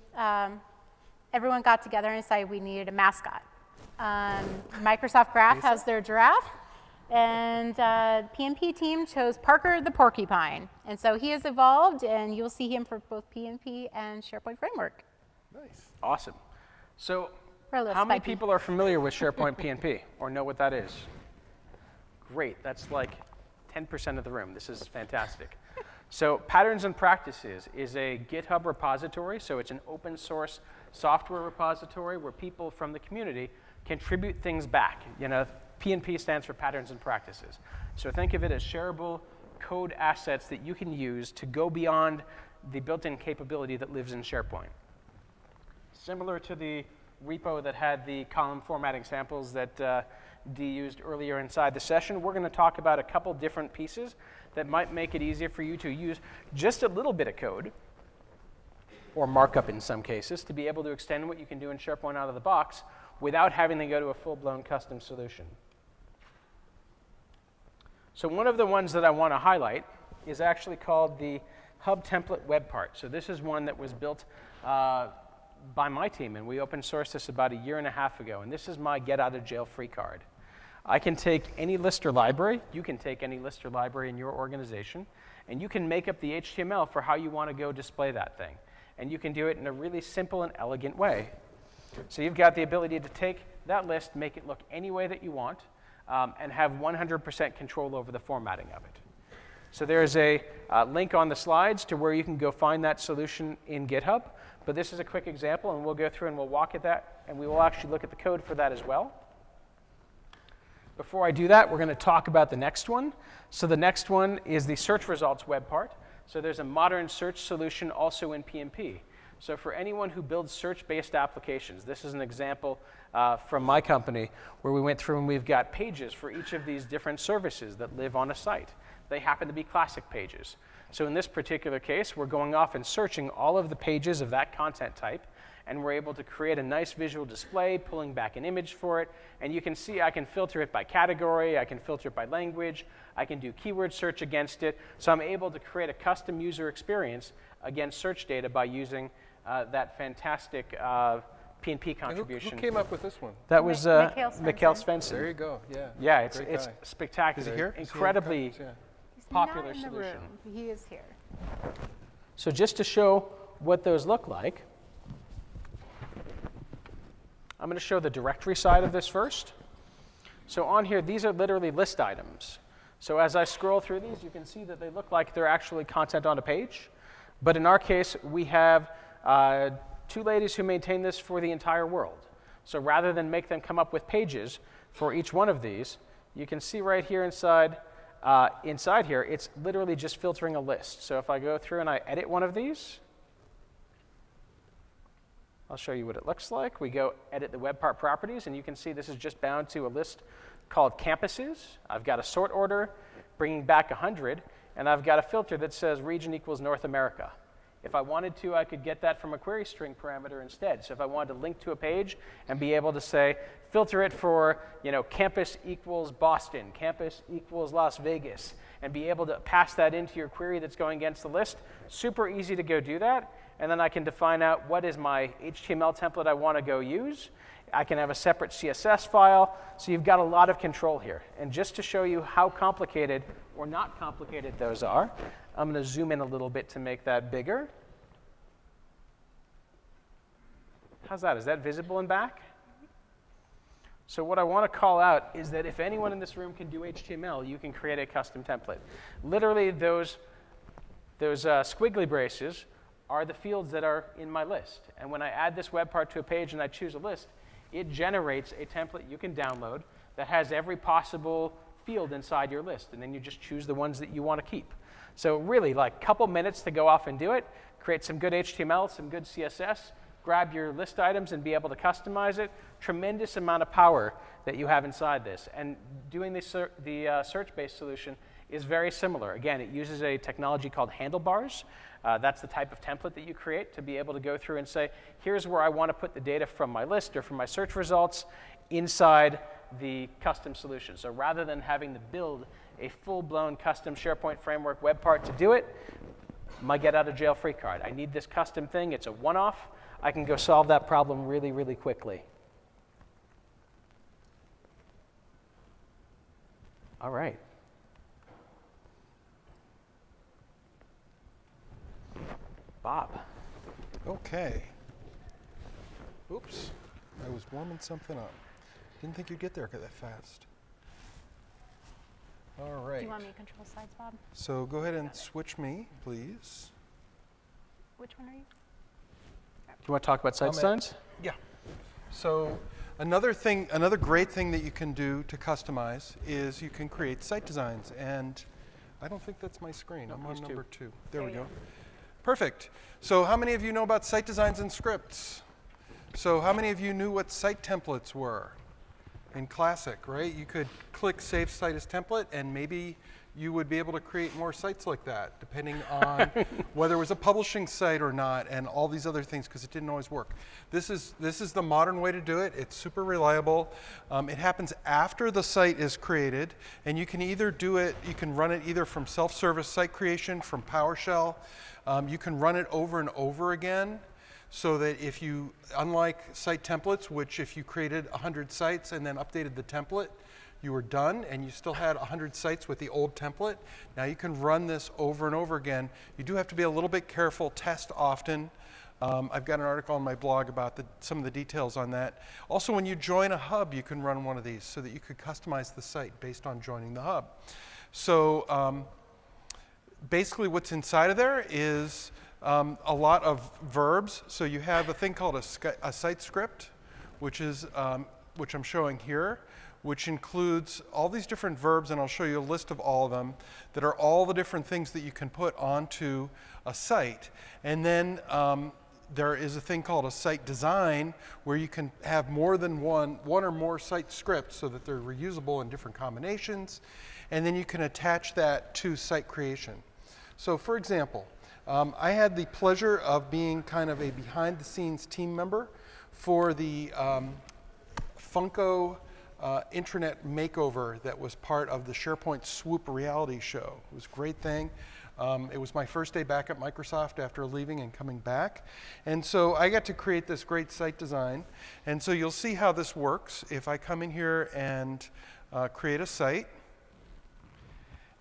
everyone got together and decided we needed a mascot. Microsoft Graph has their giraffe, and the PNP team chose Parker the porcupine. And so he has evolved, and you'll see him for both PNP and SharePoint Framework. Nice. Awesome. So How how many people are familiar with SharePoint PNP or know what that is? Great. That's like 10% of the room. This is fantastic. So Patterns and Practices is a GitHub repository. So it's an open source software repository where people from the community contribute things back. PNP stands for Patterns and Practices. So think of it as shareable code assets that you can use to go beyond the built-in capability that lives in SharePoint. Similar to the repo that had the column formatting samples that Dee used earlier inside the session, we're going to talk about a couple different pieces that might make it easier for you to use just a little bit of code, or markup in some cases, to be able to extend what you can do in SharePoint out of the box without having to go to a full-blown custom solution. So one of the ones that I want to highlight is actually called the Hub Template Web Part. So this is one that was built by my team, and we open sourced this about 1.5 years ago. And this is my get out of jail free card. I can take any list or library. You can take any list or library in your organization, and you can make up the HTML for how you want to go display that thing. And you can do it in a really simple and elegant way. So you've got the ability to take that list, make it look any way that you want, and have 100% control over the formatting of it. So there's a link on the slides to where you can go find that solution in GitHub. But this is a quick example, and we'll go through and we'll walk at that, and we will actually look at the code for that as well. Before I do that, we're going to talk about the next one. So the next one is the search results web part. So there's a modern search solution also in PNP. So for anyone who builds search-based applications, this is an example from my company where we went through and we've got pages for each of these different services that live on a site. They happen to be classic pages. So in this particular case, we're going off and searching all of the pages of that content type, and we're able to create a nice visual display, pulling back an image for it. And you can see I can filter it by category, I can filter it by language, I can do keyword search against it. So I'm able to create a custom user experience against search data by using that fantastic PNP contribution. Who came up with this one? That was Mikhail Svensson. There you go, yeah. Yeah, it's spectacular. Is he here? Incredibly popular He's not in the solution. room. He is here. So just to show what those look like, I'm going to show the directory side of this first. So on here, these are literally list items. So as I scroll through these, you can see that they look like they're actually content on a page. But in our case, we have 2 ladies who maintain this for the entire world. So rather than make them come up with pages for each one of these, you can see right here inside here, it's literally just filtering a list. So if I go through and I edit one of these, I'll show you what it looks like. We go edit the web part properties, and you can see this is just bound to a list called campuses. I've got a sort order, bringing back 100. and I've got a filter that says region equals North America. If I wanted to, I could get that from a query string parameter instead. So if I wanted to link to a page and be able to say, filter it for, campus equals Boston, campus equals Las Vegas, and be able to pass that into your query that's going against the list, super easy to go do that. And then I can define out what is my HTML template I want to go use. I can have a separate CSS file. So you've got a lot of control here. And just to show you how complicated or not complicated those are, I'm going to zoom in a little bit to make that bigger. How's that? Is that visible and back? So what I want to call out is that if anyone in this room can do HTML, you can create a custom template. Literally, those squiggly braces are the fields that are in my list. And when I add this web part to a page and I choose a list, it generates a template you can download that has every possible field inside your list. And then you just choose the ones that you want to keep. So really, like a couple minutes to go off and do it, create some good HTML, some good CSS, grab your list items and be able to customize it. Tremendous amount of power that you have inside this. And doing the search-based solution is very similar. Again, it uses a technology called handlebars. That's the type of template that you create to be able to go through and say, here's where I want to put the data from my list or from my search results inside the custom solution. So rather than having to build a full-blown custom SharePoint Framework web part to do it, my get-out-of-jail-free card. I need this custom thing. It's a one-off. I can go solve that problem really, really quickly. All right. Bob. Okay. Oops. I was warming something up. Didn't think you'd get there that fast. All right. Do you want me to control slides, Bob? So go ahead and switch me, please. Which one are you? Do you want to talk about site designs? Yeah. So another great thing that you can do to customize is you can create site designs. And I don't think that's my screen. No, I'm on number 2. There we you go. go. Perfect. So how many of you know about site designs and scripts? So how many of you knew what site templates were? In Classic, right? You could click Save Site as Template, and maybe you would be able to create more sites like that, depending on whether it was a publishing site or not, and all these other things, because it didn't always work. This is the modern way to do it. It's super reliable. It happens after the site is created, and you can either do it, you can run it either from self-service site creation, from PowerShell. You can run it over and over again. So that if you, unlike site templates, which if you created 100 sites and then updated the template, you were done and you still had 100 sites with the old template, now you can run this over and over again. You do have to be a little bit careful, test often. I've got an article on my blog about some of the details on that. Also, when you join a hub, you can run one of these so that you could customize the site based on joining the hub. So basically what's inside of there is a lot of verbs. So you have a thing called a site script, which I'm showing here, which includes all these different verbs, and I'll show you a list of all of them, that are all the different things that you can put onto a site. And then there is a thing called a site design, where you can have more than one or more site scripts so that they're reusable in different combinations. And then you can attach that to site creation. So for example, I had the pleasure of being kind of a behind-the-scenes team member for the Funko intranet makeover that was part of the SharePoint Swoop reality show. It was a great thing. It was my first day back at Microsoft after leaving and coming back. And so I got to create this great site design. And so you'll see how this works if I come in here and create a site.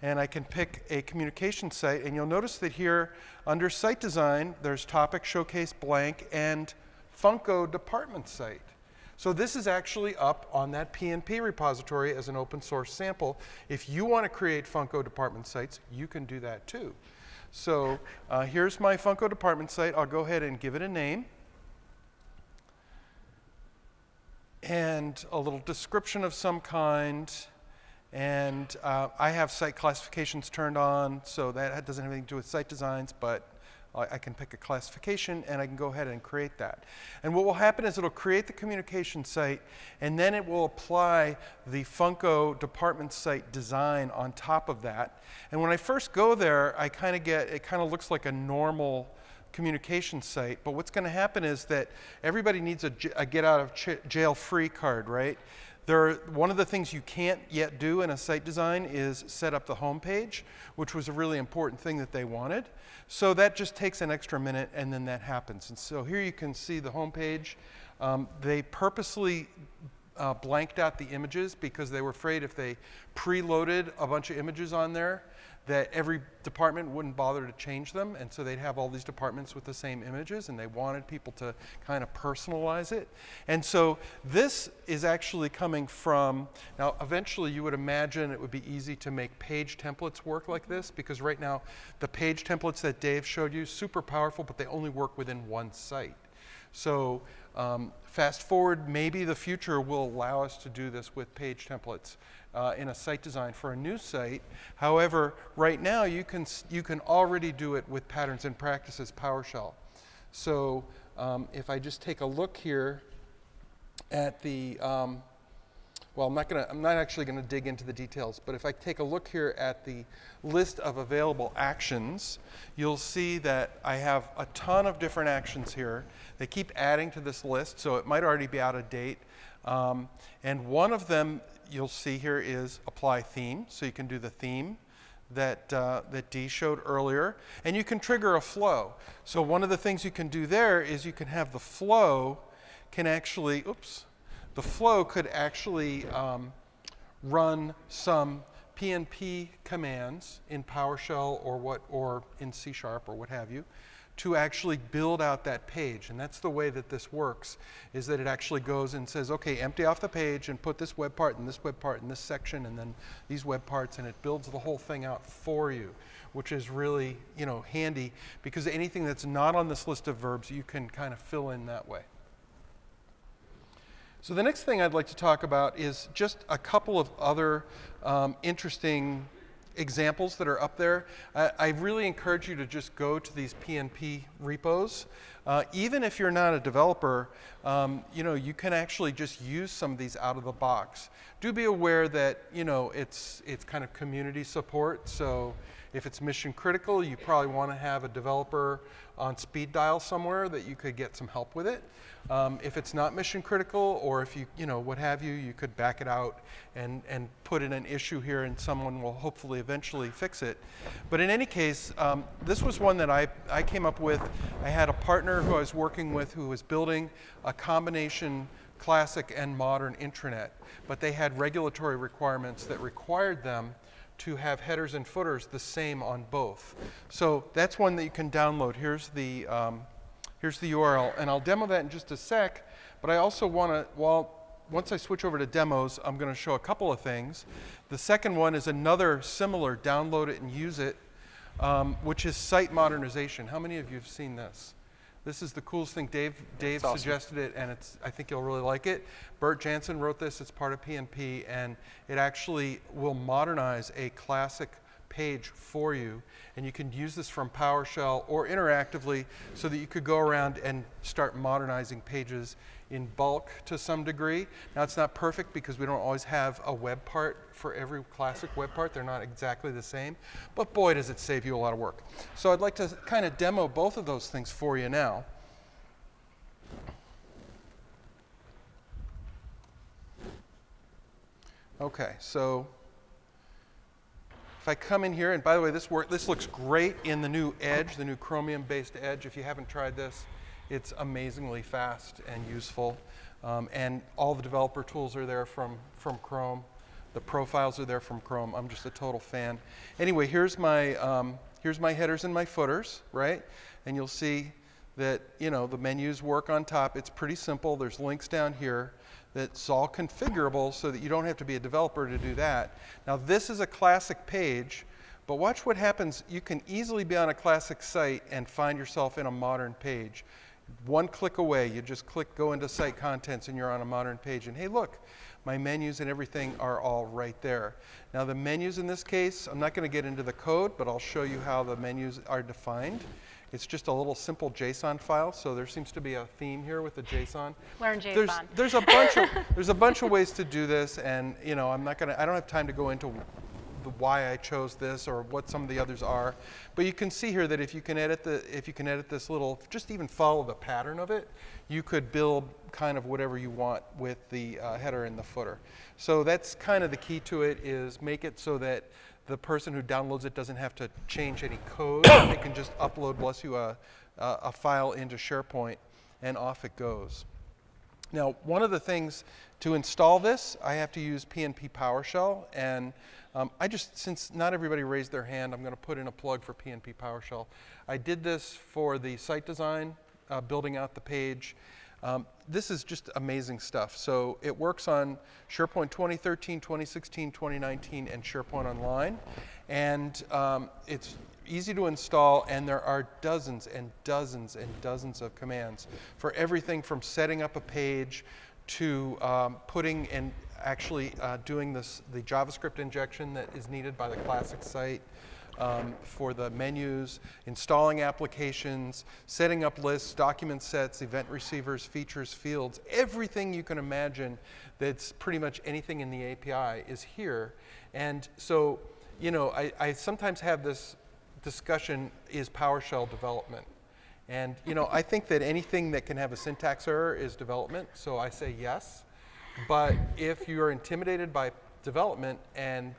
And I can pick a communication site, and you'll notice that here under site design, there's topic, showcase, blank, and Funko department site. So this is actually up on that PNP repository as an open source sample. If you want to create Funko department sites, you can do that too. So here's my Funko department site. I'll go ahead and give it a name. And a little description of some kind. And I have site classifications turned on, so that doesn't have anything to do with site designs, but I can pick a classification, and I can go ahead and create that. And what will happen is it'll create the communication site, and then it will apply the Funko department site design on top of that. And when I first go there, I kind of get, it kind of looks like a normal communication site, but what's going to happen is that everybody needs a get out of jail free card, right? One of the things you can't yet do in a site design is set up the home page, which was a really important thing that they wanted. So that just takes an extra minute, and then that happens. And so here you can see the home page. They purposely blanked out the images because they were afraid if they preloaded a bunch of images on there that every department wouldn't bother to change them, and so they'd have all these departments with the same images, and they wanted people to kind of personalize it. And so this is actually coming from, now eventually you would imagine it would be easy to make page templates work like this, because right now the page templates that Dave showed you, super powerful, but they only work within one site. So fast forward, maybe the future will allow us to do this with page templates in a site design for a new site. However, right now you can already do it with patterns and practices PowerShell. So if I just take a look here at the, well, I'm not actually going to dig into the details, but if I take a look here at the list of available actions, you'll see that I have a ton of different actions here. They keep adding to this list, so it might already be out of date. And one of them you'll see here is apply theme, so you can do the theme that Dee showed earlier, and you can trigger a flow. So one of the things you can do there is you can have the flow can actually, the flow could actually run some PNP commands in PowerShell or in C# or what have you to actually build out that page. And that's the way that this works, is that it actually goes and says, okay, empty off the page and put this web part and this web part in this section and then these web parts, and it builds the whole thing out for you, which is really, you know, handy, because anything that's not on this list of verbs you can kind of fill in that way. So the next thing I'd like to talk about is just a couple of other interesting examples that are up there. I really encourage you to just go to these PNP repos. Even if you're not a developer, you know, you can actually just use some of these out of the box. Do be aware that, you know, it's kind of community support. So if it's mission critical, you probably want to have a developer on speed dial somewhere that you could get some help with it. If it's not mission critical, or if you know, what have you, you could back it out and put in an issue here, and someone will hopefully eventually fix it. But in any case, this was one that I came up with. I had a partner who I was working with who was building a combination classic and modern intranet, but they had regulatory requirements that required them to have headers and footers the same on both. So that's one that you can download. Here's the URL, and I'll demo that in just a sec, but I also want to, once I switch over to demos, I'm going to show a couple of things. The second one is another similar, download it and use it, which is site modernization. How many of you have seen this? This is the coolest thing. Dave awesome. Suggested it, and I think you'll really like it. Bert Jansen wrote this. It's part of PNP, and it actually will modernize a classic page for you. And you can use this from PowerShell or interactively, so that you could go around and start modernizing pages in bulk to some degree. Now, it's not perfect because we don't always have a web part for every classic web part. They're not exactly the same, but boy, does it save you a lot of work. So I'd like to kind of demo both of those things for you now. Okay, so if I come in here, and by the way, this looks great in the new Edge, the new Chromium-based Edge. If you haven't tried this, it's amazingly fast and useful. And all the developer tools are there from Chrome. The profiles are there from Chrome. I'm just a total fan. Anyway, here's my headers and my footers, right? And you'll see that, you know, the menus work on top. It's pretty simple. There's links down here. That's all configurable so that you don't have to be a developer to do that. Now, this is a classic page, but watch what happens. You can easily be on a classic site and find yourself in a modern page. One click away, you just go into site contents, and you're on a modern page. And hey, look, my menus and everything are all right there. Now, the menus in this case, I'm not going to get into the code, but I'll show you how the menus are defined. It's just a little simple JSON file, so there seems to be a theme here with the JSON. Learn JSON. There's a bunch of ways to do this, and I don't have time to go into why I chose this or what some of the others are, but you can see here that if you can edit this little, just even follow the pattern of it, you could build kind of whatever you want with the header and the footer. So that's kind of the key to it, is make it so that the person who downloads it doesn't have to change any code. They can just upload, bless you, a file into SharePoint, and off it goes. Now, one of the things to install this, I have to use PNP PowerShell, and since not everybody raised their hand, I'm going to put in a plug for PNP PowerShell. I did this for the site design, building out the page. This is just amazing stuff. So it works on SharePoint 2013, 2016, 2019, and SharePoint Online. And it's easy to install, and there are dozens and dozens and dozens of commands for everything from setting up a page to putting and actually doing the JavaScript injection that is needed by the classic site, for the menus, installing applications, setting up lists, document sets, event receivers, features, fields. Everything you can imagine that's pretty much anything in the API is here. And so, I sometimes have this discussion, is PowerShell development? And I think that anything that can have a syntax error is development, so I say yes. But if you're intimidated by development and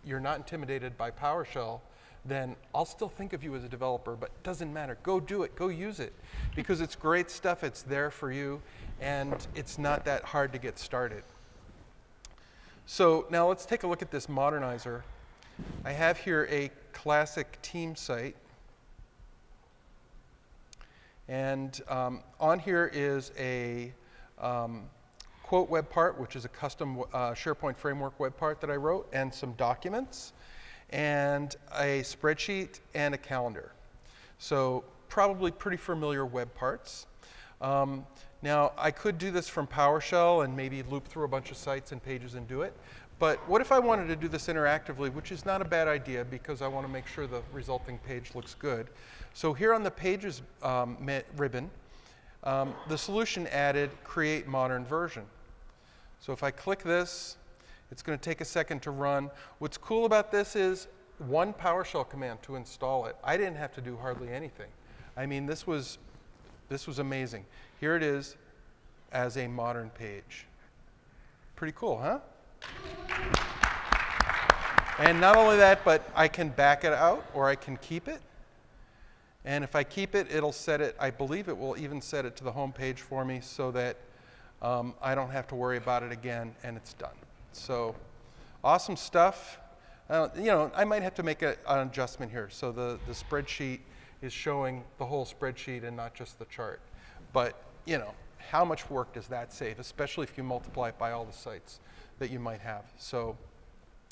you're not intimidated by PowerShell, then I'll still think of you as a developer, but it doesn't matter. Go do it. Go use it. Because it's great stuff. It's there for you, and it's not that hard to get started. So now let's take a look at this modernizer. I have here a classic team site. And on here is a quote web part, which is a custom SharePoint Framework web part that I wrote, and some documents, and a spreadsheet, and a calendar. So probably pretty familiar web parts. Now, I could do this from PowerShell and maybe loop through a bunch of sites and pages and do it. But what if I wanted to do this interactively, which is not a bad idea because I want to make sure the resulting page looks good. So here on the Pages ribbon, the solution added Create Modern Version. So if I click this, it's going to take a second to run. What's cool about this is one PowerShell command to install it. I didn't have to do hardly anything. I mean, this was amazing. Here it is as a modern page. Pretty cool, huh? And not only that, but I can back it out or I can keep it. And if I keep it, it'll set it, I believe it will even set it to the home page for me so that I don't have to worry about it again, and it's done. So awesome stuff. I might have to make an adjustment here. So the spreadsheet is showing the whole spreadsheet and not just the chart. But how much work does that save, especially if you multiply it by all the sites that you might have. So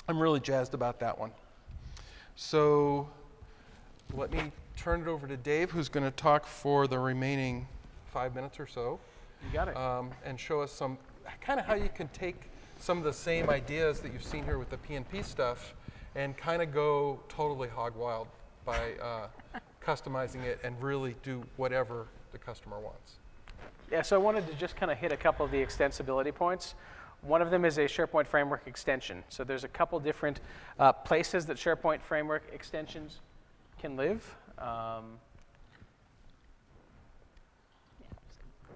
I'm really jazzed about that one. So let me turn it over to Dave, who's going to talk for the remaining 5 minutes or so. You got it. And show us some kind of how you can take some of the same ideas that you've seen here with the PNP stuff and kind of go totally hog wild by customizing it and really do whatever the customer wants. Yeah, so I wanted to just kind of hit a couple of the extensibility points. One of them is a SharePoint Framework extension. So there's a couple different places that SharePoint Framework extensions can live.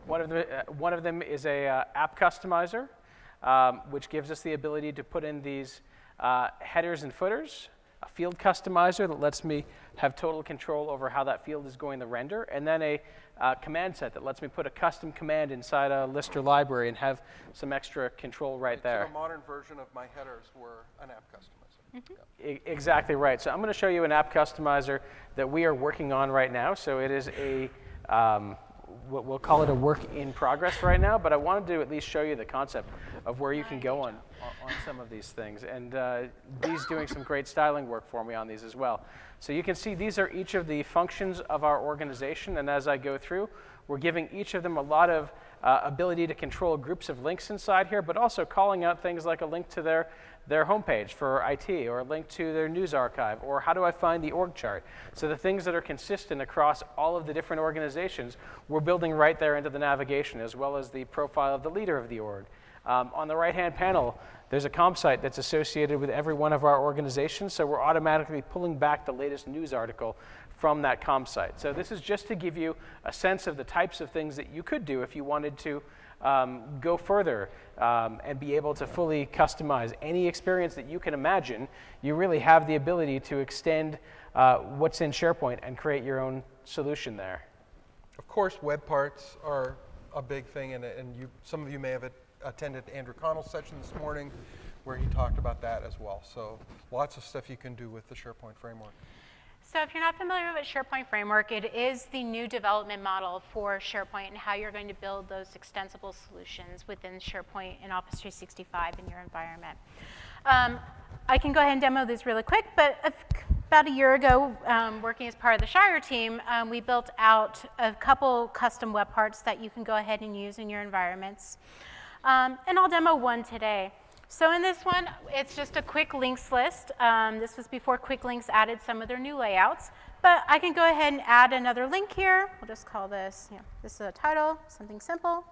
One of them is a app customizer, which gives us the ability to put in these headers and footers, a field customizer that lets me have total control over how that field is going to render, and then a command set that lets me put a custom command inside a list or library and have some extra control right there. So a modern version of my headers were an app customizer. Mm-hmm. Yeah. Exactly right. So I'm going to show you an app customizer that we are working on right now. So it is a we'll call it a work in progress right now, but I wanted to at least show you the concept of where you can go on some of these things. And Dee's doing some great styling work for me on these as well. So you can see these are each of the functions of our organization, and as I go through, we're giving each of them a lot of ability to control groups of links inside here, but also calling out things like a link to their homepage for IT, or a link to their news archive, or how do I find the org chart. So the things that are consistent across all of the different organizations, we're building right there into the navigation, as well as the profile of the leader of the org. On the right-hand panel, there's a comp site that's associated with every one of our organizations, so we're automatically pulling back the latest news article from that comp site. So this is just to give you a sense of the types of things that you could do if you wanted to go further and be able to fully customize any experience that you can imagine. You really have the ability to extend what's in SharePoint and create your own solution there. Of course, web parts are a big thing, and some of you may have attended Andrew Connell's session this morning where he talked about that as well. So lots of stuff you can do with the SharePoint framework. So if you're not familiar with SharePoint Framework, it is the new development model for SharePoint and how you're going to build those extensible solutions within SharePoint and Office 365 in your environment. I can go ahead and demo this really quick, but about a year ago, working as part of the Shire team, we built out a couple custom web parts that you can go ahead and use in your environments. And I'll demo one today. So in this one, it's just a quick links list. This was before Quick Links added some of their new layouts. But I can go ahead and add another link here. We'll just call this, this is a title, something simple.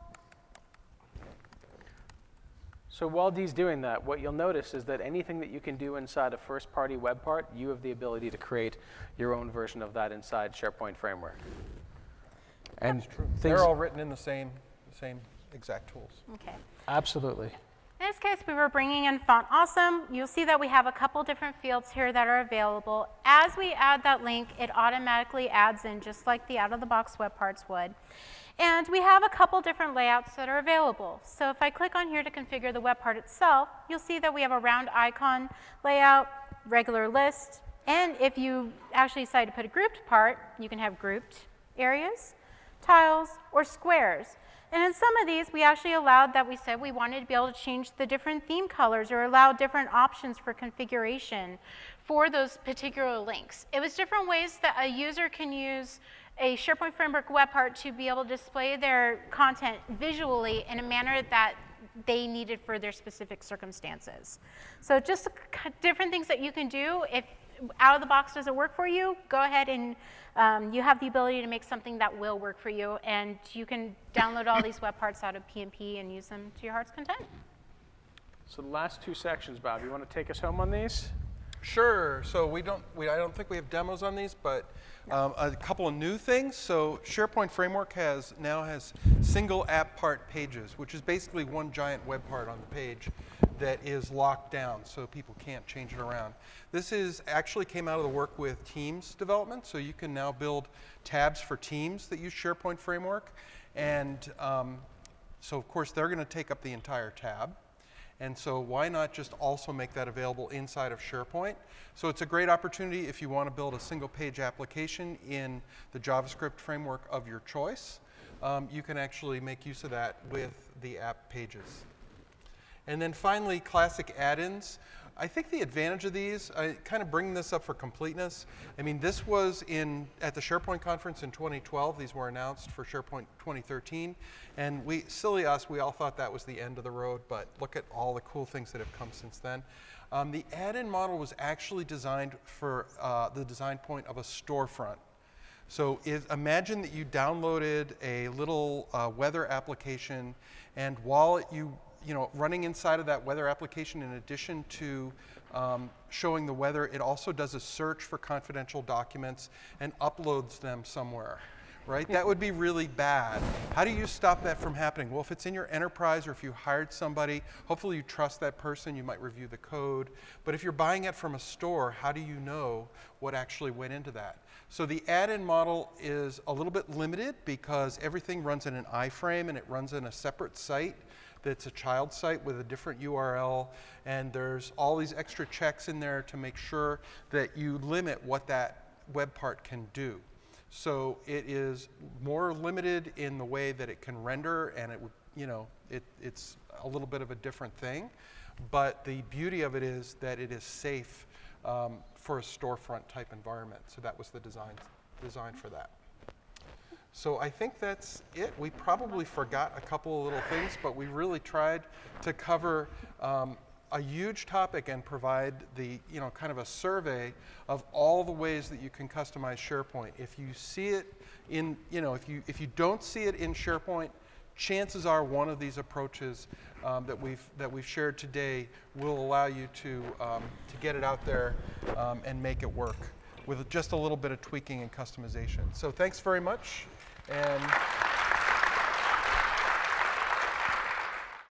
So while Dee's doing that, what you'll notice is that anything that you can do inside a first-party web part, you have the ability to create your own version of that inside SharePoint Framework. And that's true. They're all written in the same exact tools. Okay. Absolutely. In this case, we were bringing in Font Awesome. You'll see that we have a couple different fields here that are available. As we add that link, it automatically adds in just like the out-of-the-box web parts would. And we have a couple different layouts that are available. So if I click on here to configure the web part itself, you'll see that we have a round icon layout, regular list, and if you actually decide to put a grouped part, you can have grouped areas, tiles, or squares. And in some of these, we actually allowed that we said we wanted to be able to change the different theme colors or allow different options for configuration for those particular links. It was different ways that a user can use a SharePoint Framework web part to be able to display their content visually in a manner that they needed for their specific circumstances. So just different things that you can do. If out of the box doesn't work for you, go ahead and you have the ability to make something that will work for you, and you can download all these web parts out of PnP and use them to your heart's content. So the last two sections, Bob, you want to take us home on these? Sure. So I don't think we have demos on these, but a couple of new things. So SharePoint Framework now has single app part pages, which is basically one giant web part on the page that is locked down, so people can't change it around. This actually came out of the work with Teams development, so you can now build tabs for Teams that use SharePoint Framework. And so, of course, they're going to take up the entire tab. And so why not just also make that available inside of SharePoint? So it's a great opportunity if you want to build a single-page application in the JavaScript framework of your choice. You can actually make use of that with the app pages. And then finally, classic add-ins. I think the advantage of these, I kind of bring this up for completeness. I mean, this was at the SharePoint conference in 2012. These were announced for SharePoint 2013. And silly us, we all thought that was the end of the road. But look at all the cool things that have come since then. The add-in model was actually designed for the design point of a storefront. So imagine that you downloaded a little weather application, and while running inside of that weather application, in addition to showing the weather, it also does a search for confidential documents and uploads them somewhere, right? That would be really bad. How do you stop that from happening? Well, if it's in your enterprise or if you hired somebody, hopefully you trust that person, you might review the code. But if you're buying it from a store, how do you know what actually went into that? So the add-in model is a little bit limited because everything runs in an iframe and it runs in a separate site that's a child site with a different URL, and there's all these extra checks in there to make sure that you limit what that web part can do. So it is more limited in the way that it can render, and it's a little bit of a different thing. But the beauty of it is that it is safe for a storefront type environment. So that was the design for that. So I think that's it. We probably forgot a couple of little things, but we really tried to cover a huge topic and provide the, kind of a survey of all the ways that you can customize SharePoint. If you see it in, if you don't see it in SharePoint, chances are one of these approaches that we've shared today will allow you to get it out there and make it work with just a little bit of tweaking and customization. So thanks very much. And